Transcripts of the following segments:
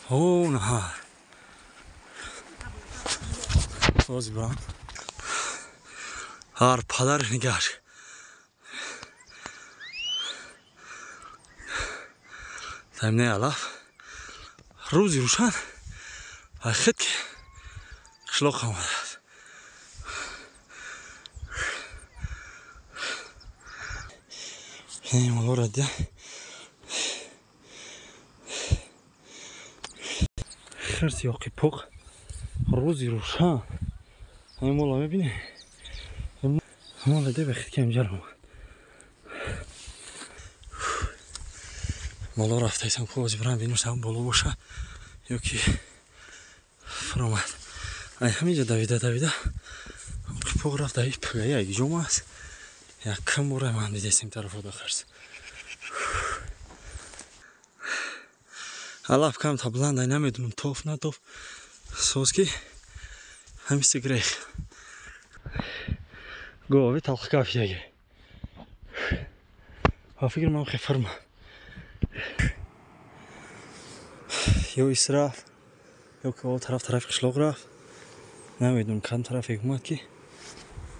اوه نه باز برام هر پدر نگار تمنه علاف روزی روشن خد که قشلاق آمده است این مالا را دیدم خرس یاقی پاق روزی روشن این مالا میبینی مالا ده بخید که امجا آمد مالا رفته ایسم که بازی برم بینیم سهم بالا باشه یا که فرامد همینجا دویده پاق رفته ای پگه یکی جمعه است یک کم باره من دیدیم طرف رو خرس علاف کم تا بلند ای نمیدونم توف نه توف سوز که همیسته گریخ گوهی تلخ کافی اگه ها فکر من خیلی فرما یا ایس رفت یا که آل طرف قشلاق رفت نمیدونم کم طرف اومد که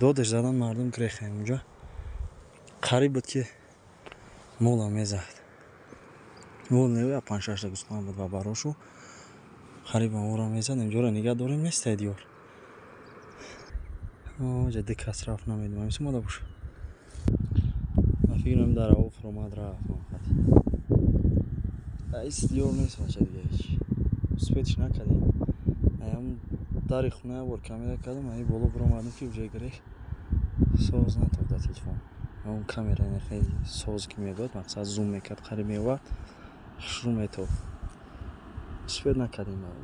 دادش زدن مردم گریخ اونجا قریب بود که مولا میزد مول نوی 5-6 گوسفند بود و براشو قریب او را میزد اینجا را نگه داریم نیست دیار جدی کس رفت نمیدونم همیشه مالا باشه من فکرم در او فرامد رفت ایس دیار نیست باشه دیگه هیچ سپیتش نکردیم هم داری خونه بار کامیره کردم ای بالا برامدم که بجای گریخ ساز نتافده تلفن اون کامیره اینه خیلی ساز که میگوید مقصد زوم میکرد قریب میواد شروع میتاف سپید نکردیم برای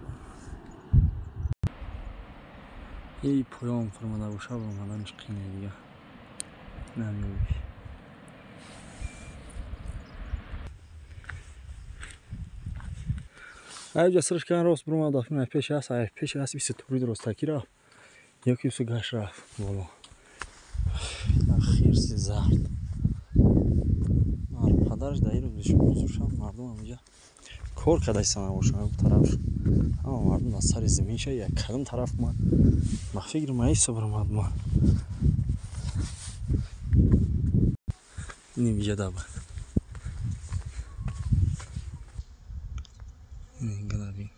ای پایام فرماده باشه برامدنش قینه دیگه نمیوی اینجا سرش کن راست برامده افیم پیش هست بیست توری درست تکی رفت یکی بسو گش رفت بالا خیرسی زرد پدرش دایی رو بزرشم مردم همینجا کار کدای سنه باشن اون طرف اما مردم از سر زمین شه یک کدام طرف من فکر مایی صبر اومد من این اینجا دابه این اینگه دابین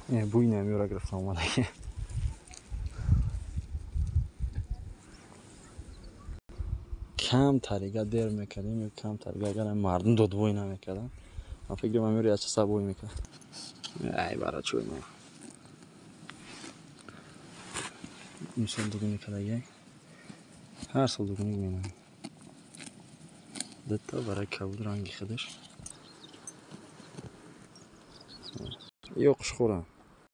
این بوی نمیورا گرفتم اومده که کم تریگه دیر میکردیم یا کم تریگه اگر مردم دو بوی نمیکردن من فکر میوری از چه سب بوی میکرد ای برای چوی ما این سال دوگونی کردگی هر سال دوگونی میمونم دتا برای کبود رنگی خودش یا قشخورم